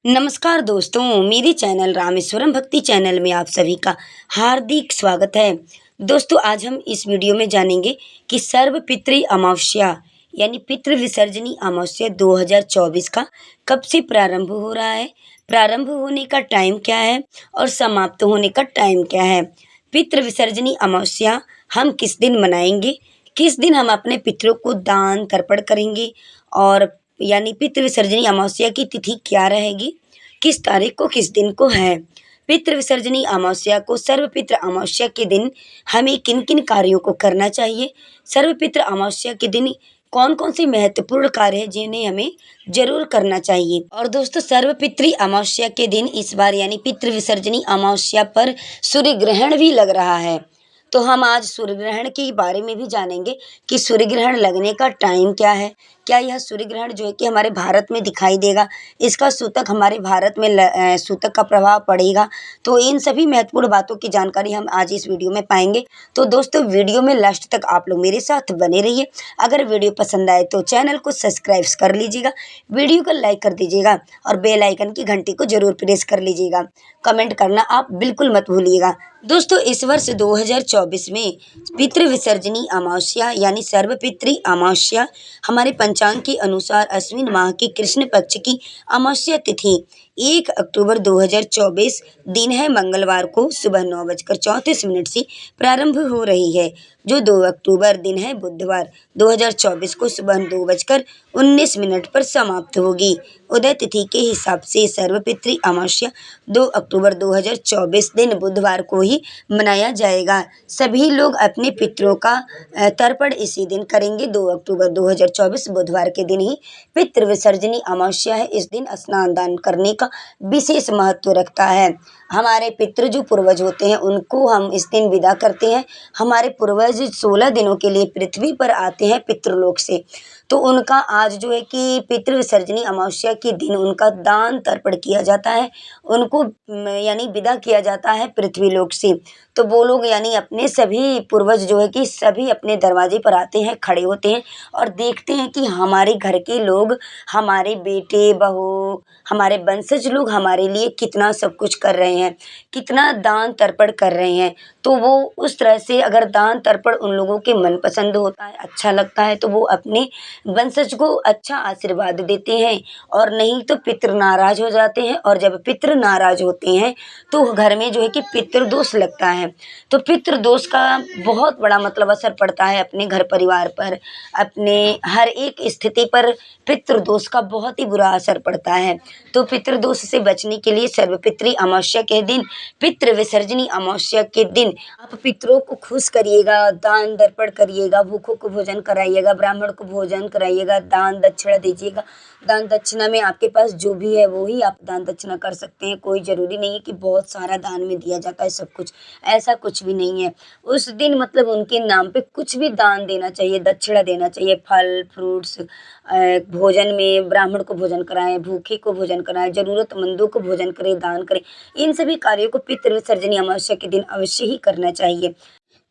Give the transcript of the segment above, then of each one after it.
नमस्कार दोस्तों, मेरे चैनल रामेश्वरम भक्ति चैनल में आप सभी का हार्दिक स्वागत है। दोस्तों, आज हम इस वीडियो में जानेंगे कि सर्वपितृ अमावस्या यानी पितृ विसर्जनी अमावस्या 2024 का कब से प्रारंभ हो रहा है, प्रारंभ होने का टाइम क्या है और समाप्त होने का टाइम क्या है। पितृ विसर्जनी अमावस्या हम किस दिन मनाएंगे, किस दिन हम अपने पितरों को दान तर्पण करेंगे और यानी पितृ विसर्जनी अमावस्या की तिथि क्या रहेगी, किस तारीख को, किस दिन को है। पितृ विसर्जनी अमावस्या को सर्वपितृ अमावस्या के दिन हमें किन किन कार्यों को करना चाहिए, सर्वपितृ अमावस्या के दिन कौन कौन से महत्वपूर्ण कार्य हैं जिन्हें हमें जरूर करना चाहिए। और दोस्तों, सर्वपितृ अमावस्या के दिन इस बार यानी पितृ विसर्जनी अमावस्या पर सूर्य ग्रहण भी लग रहा है। तो हम आज सूर्य ग्रहण के बारे में भी जानेंगे कि सूर्य ग्रहण लगने का टाइम क्या है, क्या यह सूर्य ग्रहण जो है कि हमारे भारत में दिखाई देगा, इसका सूतक हमारे भारत में सूतक का प्रभाव पड़ेगा। तो इन सभी महत्वपूर्ण बातों की जानकारी हम आज इस वीडियो में पाएंगे। तो दोस्तों, वीडियो में लास्ट तक आप लोग मेरे साथ बने रहिए। अगर वीडियो पसंद आए तो चैनल को सब्सक्राइब कर लीजिएगा, वीडियो को लाइक कर दीजिएगा और बेल आइकन की घंटी को जरूर प्रेस कर लीजिएगा। कमेंट करना आप बिल्कुल मत भूलिएगा। दोस्तों, इस वर्ष 2024 में पितृ विसर्जनी अमावस्या यानी सर्वपितृ अमावस्या हमारे पंचांग के अनुसार अश्विन माह की कृष्ण पक्ष की अमावस्या तिथि 1 अक्टूबर 2024 दिन है मंगलवार को सुबह 9:34 से प्रारंभ हो रही है, जो 2 अक्टूबर दिन है बुधवार 2024 को सुबह 2:19 पर समाप्त होगी। उदय तिथि के हिसाब से सर्वपितृ अमावस्या 2 अक्टूबर 2024 दिन बुधवार को ही मनाया जाएगा। सभी लोग अपने पितरों का तर्पण इसी दिन करेंगे। 2 अक्टूबर 2024 बुधवार के दिन ही पितृ विसर्जनी अमावस्या है। इस दिन स्नान दान करने का विशेष महत्व रखता है। हमारे पितृ जो पूर्वज होते हैं उनको हम इस दिन विदा करते हैं। हमारे पूर्वज 16 दिनों के लिए पृथ्वी पर आते हैं पितृलोक से, तो उनका आज जो है कि पितृ विसर्जनी अमावस्या के दिन उनका दान तर्पण किया जाता है, उनको यानी विदा किया जाता है पृथ्वी लोक से। तो वो लोग यानी अपने सभी पूर्वज जो है कि सभी अपने दरवाजे पर आते हैं, खड़े होते हैं और देखते हैं कि हमारे घर के लोग, हमारे बेटे बहू, हमारे वंशज लोग हमारे लिए कितना सब कुछ कर रहे हैं, कितना दान तर्पण कर रहे हैं। तो वो उस तरह से अगर दान तर्पण उन लोगों के मनपसंद होता है, अच्छा लगता है, तो वो अपने वंशज को अच्छा आशीर्वाद देते हैं और नहीं तो पितृ नाराज हो जाते हैं। और जब पितृ नाराज होते हैं तो घर में जो है कि पितृदोष लगता है। तो पितृदोष का बहुत बड़ा मतलब असर पड़ता है अपने घर परिवार पर, अपने हर एक स्थिति पर पितृदोष का बहुत ही बुरा असर पड़ता है। तो पितृदोष से बचने के लिए सर्वपितृ अमावस्या के दिन, पितृ विसर्जनी अमावस्या के दिन आप पितरों को खुश करिएगा, दान दर्पण करिएगा, भूखों को भोजन कराइएगा, ब्राह्मण को भोजन कराइएगा, दान दक्षिणा दीजिएगा। दान दक्षिणा में आपके पास जो भी है वो ही आप दान दक्षिणा कर सकते हैं। कोई ज़रूरी नहीं है कि बहुत सारा दान में दिया जाता है सब कुछ, ऐसा कुछ भी नहीं है। उस दिन मतलब उनके नाम पे कुछ भी दान देना चाहिए, दक्षिणा देना चाहिए, फल फ्रूट्स, भोजन में ब्राह्मण को भोजन कराएं, भूखे को भोजन कराएं, ज़रूरतमंदों को भोजन करें, दान करें। इन सभी कार्यों को पितृ विसर्जनी अमावस्या के दिन अवश्य ही करना चाहिए,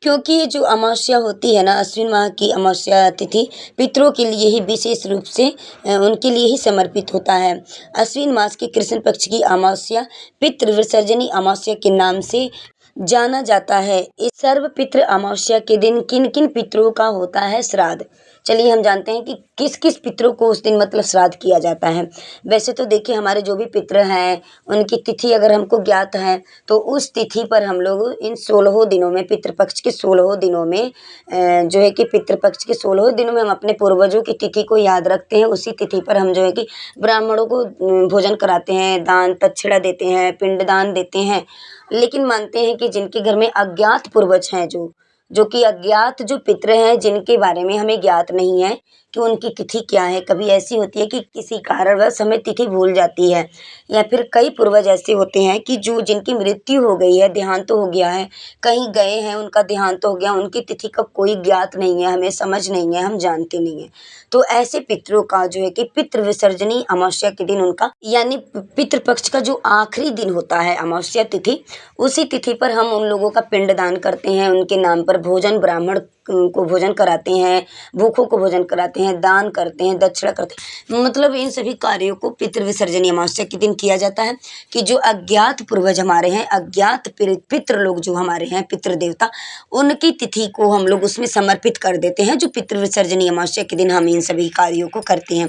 क्योंकि ये जो अमावस्या होती है ना, अश्विन माह की अमावस्या तिथि पितरों के लिए ही विशेष रूप से उनके लिए ही समर्पित होता है। अश्विन मास की कृष्ण पक्ष की अमावस्या पितृ विसर्जनी अमावस्या के नाम से जाना जाता है। इस सर्व पितृ अमावस्या के दिन किन किन पितरों का होता है श्राद्ध। चलिए हम जानते हैं कि किस किस पितरों को उस दिन मतलब श्राद्ध किया जाता है। वैसे तो देखिए, हमारे जो भी पितर हैं उनकी तिथि अगर हमको ज्ञात है तो उस तिथि पर हम लोग इन 16 दिनों में, पितृपक्ष के 16 दिनों में जो है कि पितृपक्ष के 16 दिनों में हम अपने पूर्वजों की तिथि को याद रखते हैं। उसी तिथि पर हम जो है कि ब्राह्मणों को भोजन कराते हैं, दान दक्षिणा देते हैं, पिंडदान देते हैं। लेकिन मानते हैं कि जिनके घर में अज्ञात पूर्वज हैं, जो कि अज्ञात जो पितृ हैं, जिनके बारे में हमें ज्ञात नहीं है कि उनकी तिथि क्या है। कभी ऐसी होती है कि किसी कारणवश हमें तिथि भूल जाती है, या फिर कई पूर्वज ऐसे होते हैं कि जो जिनकी मृत्यु हो गई है, देहांत तो हो गया है, कहीं गए हैं, उनका देहांत तो हो गया, उनकी तिथि का कोई ज्ञात नहीं है, हमें समझ नहीं है, हम जानते नहीं हैं। तो ऐसे पितरों का जो है कि पितृ विसर्जनी अमावस्या के दिन उनका यानी पितृपक्ष का जो आखिरी दिन होता है अमावस्या तिथि, उसी तिथि पर हम उन लोगों का पिंडदान करते हैं, उनके नाम पर भोजन ब्राह्मण को भोजन कराते हैं, भूखों को भोजन कराते हैं, दान करते हैं, दक्षिणा करते हैं। मतलब इन सभी कार्यों को पितृ विसर्जनी अमावस्या के दिन किया जाता है कि जो अज्ञात पूर्वज हमारे हैं, अज्ञात पितृ लोग जो हमारे हैं, पितृ देवता, उनकी तिथि को हम लोग उसमें समर्पित कर देते हैं। जो पितृ विसर्जनी अमावस्या के दिन हम इन सभी कार्यों को करते हैं।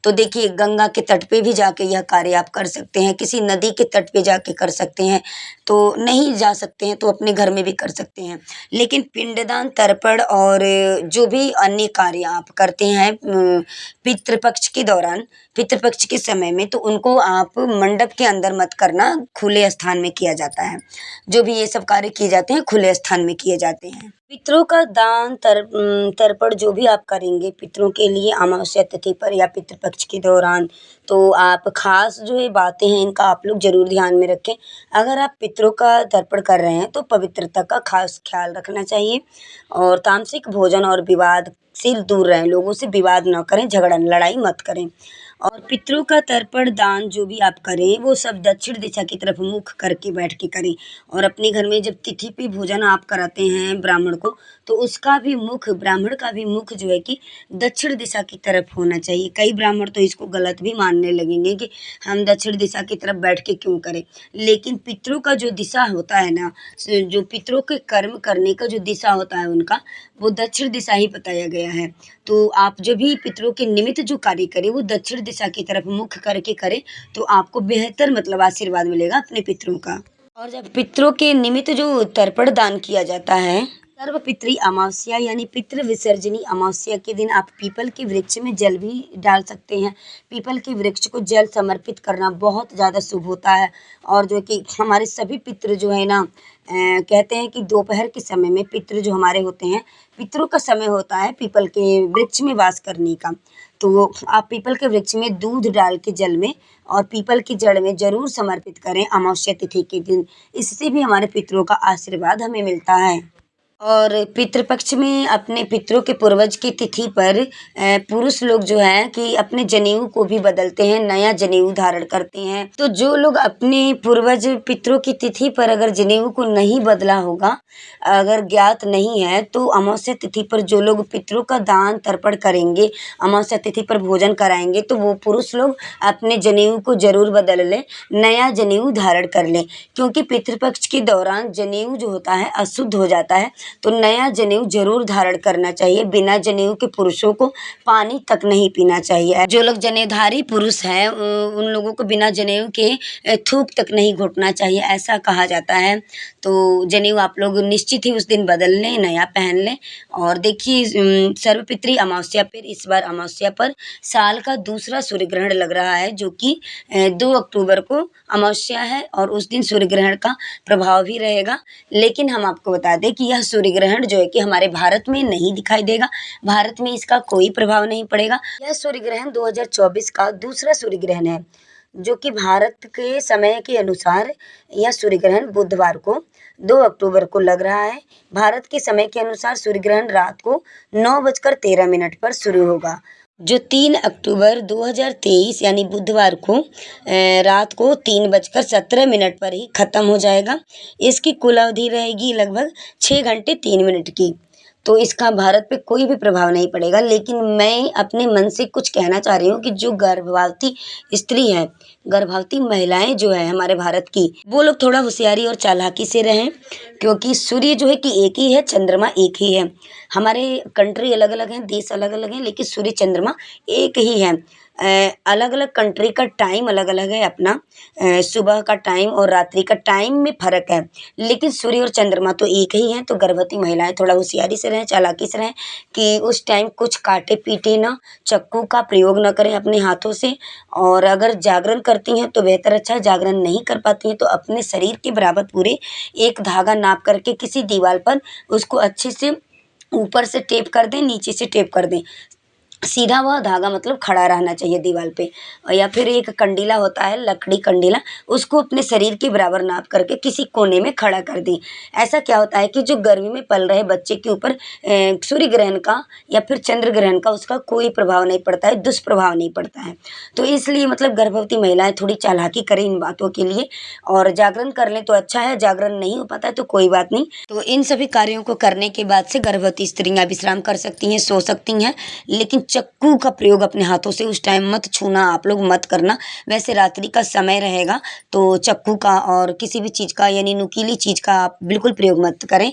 तो देखिए, गंगा के तट पे भी जाके यह कार्य आप कर सकते हैं, किसी नदी के तट पे जाके कर सकते हैं। तो नहीं जा सकते हैं तो अपने घर में भी कर सकते हैं। लेकिन पिंडदान, तर्पण और जो भी अन्य कार्य आप करते हैं पितृपक्ष के दौरान, पितृपक्ष के समय में, तो उनको आप मंडप के अंदर मत करना, खुले स्थान में किया जाता है। जो भी ये सब कार्य किए जाते हैं खुले स्थान में किए जाते हैं। पितरों का दान तर्पण जो भी आप करेंगे पितरों के लिए अमावस्या तिथि पर या पितृपक्ष के दौरान, तो आप खास जो ये बातें हैं इनका आप लोग जरूर ध्यान में रखें। अगर आप पितरों का तर्पण कर रहे हैं तो पवित्रता का खास ख्याल रखना चाहिए और तामसिक भोजन और विवाद से दूर रहें, लोगों से विवाद न करें, झगड़ा लड़ाई मत करें। और पितरों का तर्पण दान जो भी आप करें वो सब दक्षिण दिशा की तरफ मुख करके बैठ के करें। और अपने घर में जब तिथि पे भोजन आप कराते हैं ब्राह्मण को, तो उसका भी मुख, ब्राह्मण का भी मुख जो है कि दक्षिण दिशा की तरफ होना चाहिए। कई ब्राह्मण तो इसको गलत भी मानने लगेंगे कि हम दक्षिण दिशा की तरफ बैठ के क्यों करें, लेकिन पितरों का जो दिशा होता है ना, जो पितरों के कर्म करने का जो दिशा होता है उनका, वो दक्षिण दिशा ही बताया गया है। तो आप जो भी पितरों के निमित्त जो कार्य करें वो दक्षिण दिशा की तरफ मुख करके करें, तो आपको बेहतर मतलब आशीर्वाद मिलेगा अपने पितरों का। और जब पितरों के निमित्त जो तर्पण दान किया जाता है, सर्वपितृ अमावस्या यानी पितृ विसर्जनी अमावस्या के दिन आप पीपल के वृक्ष में जल भी डाल सकते हैं। पीपल के वृक्ष को जल समर्पित करना बहुत ज़्यादा शुभ होता है। और जो कि हमारे सभी पितृ जो है ना, कहते हैं कि दोपहर के समय में पितृ जो हमारे होते हैं, पितरों का समय होता है पीपल के वृक्ष में वास करने का। तो आप पीपल के वृक्ष में दूध डाल के जल में और पीपल की जड़ में जरूर समर्पित करें अमावस्या तिथि के दिन। इससे भी हमारे पितरों का आशीर्वाद हमें मिलता है। और पितृपक्ष में अपने पितरों के पूर्वज की तिथि पर पुरुष लोग जो है कि अपने जनेऊ को भी बदलते हैं, नया जनेऊ धारण करते हैं। तो जो लोग अपने पूर्वज पितरों की तिथि पर अगर जनेऊ को नहीं बदला होगा, अगर ज्ञात नहीं है, तो अमावस्या तिथि पर जो लोग पितरों का दान तर्पण करेंगे, अमावस्या तिथि पर भोजन कराएंगे, तो वो पुरुष लोग अपने जनेऊ को जरूर बदल लें, नया जनेऊ धारण कर लें। क्योंकि पितृपक्ष के दौरान जनेऊ जो होता है अशुद्ध हो जाता है, तो नया जनेऊ जरूर धारण करना चाहिए। बिना जनेऊ के पुरुषों को पानी तक नहीं पीना चाहिए। जो लोग जनेऊधारी पुरुष हैं उन लोगों को बिना जनेऊ के थूक तक नहीं घोटना चाहिए, ऐसा कहा जाता है। तो जनेऊ आप लोग निश्चित ही उस दिन बदल लें, नया पहन लें। और देखिए, सर्वपितृ अमावस्या पर, इस बार अमावस्या पर साल का दूसरा सूर्य ग्रहण लग रहा है, जो कि 2 अक्टूबर को अमावस्या है और उस दिन सूर्य ग्रहण का प्रभाव भी रहेगा। लेकिन हम आपको बता दें कि यह सूर्य ग्रहण जो है कि हमारे भारत में नहीं दिखाई देगा, भारत में इसका कोई प्रभाव नहीं पड़ेगा। यह सूर्य ग्रहण 2024 का दूसरा सूर्य ग्रहण है, जो कि भारत के समय के अनुसार यह सूर्य ग्रहण बुधवार को 2 अक्टूबर को लग रहा है। भारत के समय के अनुसार सूर्य ग्रहण रात को 9:13 पर शुरू होगा, जो 3 अक्टूबर 2023 यानी बुधवार को रात को 3:17 पर ही ख़त्म हो जाएगा। इसकी कुल अवधि रहेगी लगभग 6 घंटे 3 मिनट की। तो इसका भारत पे कोई भी प्रभाव नहीं पड़ेगा। लेकिन मैं अपने मन से कुछ कहना चाह रही हूँ कि जो गर्भवती स्त्री है, गर्भवती महिलाएं जो है हमारे भारत की, वो लोग थोड़ा होशियारी और चालाकी से रहें। क्योंकि सूर्य जो है कि एक ही है, चंद्रमा एक ही है। हमारे कंट्री अलग अलग हैं, देश अलग अलग हैं, लेकिन सूर्य चंद्रमा एक ही है। अलग अलग कंट्री का टाइम अलग अलग है अपना, सुबह का टाइम और रात्रि का टाइम में फ़र्क है, लेकिन सूर्य और चंद्रमा तो एक ही हैं। तो गर्भवती महिलाएं थोड़ा होशियारी से रहें, चालाकी से रहें कि उस टाइम कुछ काटे पीटे ना, चाकू का प्रयोग ना करें अपने हाथों से। और अगर जागरण करती हैं तो बेहतर अच्छा है, जागरण नहीं कर पाती हैं तो अपने शरीर के बराबर पूरे एक धागा नाप करके किसी दीवार पर उसको अच्छे से ऊपर से टेप कर दें, नीचे से टेप कर दें। सीधा वह धागा मतलब खड़ा रहना चाहिए दीवार पे। और या फिर एक कंडीला होता है, लकड़ी कंडीला, उसको अपने शरीर के बराबर नाप करके किसी कोने में खड़ा कर दें। ऐसा क्या होता है कि जो गर्मी में पल रहे बच्चे के ऊपर सूर्य ग्रहण का या फिर चंद्र ग्रहण का उसका कोई प्रभाव नहीं पड़ता है, दुष्प्रभाव नहीं पड़ता है। तो इसलिए मतलब गर्भवती महिलाएं थोड़ी चालाकी करें इन बातों के लिए, और जागरण कर लें तो अच्छा है, जागरण नहीं हो पाता है तो कोई बात नहीं। तो इन सभी कार्यों को करने के बाद से गर्भवती स्त्रियां विश्राम कर सकती हैं, सो सकती हैं। लेकिन चक्कू का प्रयोग अपने हाथों से उस टाइम मत छूना, आप लोग मत करना। वैसे रात्रि का समय रहेगा तो चक्कू का और किसी भी चीज़ का यानी नुकीली चीज़ का आप बिल्कुल प्रयोग मत करें।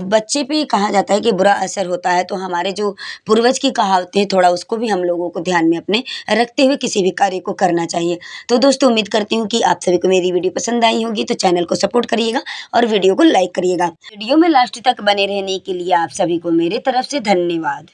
बच्चे पे कहा जाता है कि बुरा असर होता है, तो हमारे जो पूर्वज की कहावतें हैं थोड़ा उसको भी हम लोगों को ध्यान में अपने रखते हुए किसी भी कार्य को करना चाहिए। तो दोस्तों उम्मीद करती हूँ कि आप सभी को मेरी वीडियो पसंद आई होगी, तो चैनल को सपोर्ट करिएगा और वीडियो को लाइक करिएगा। वीडियो में लास्ट तक बने रहने के लिए आप सभी को मेरे तरफ से धन्यवाद।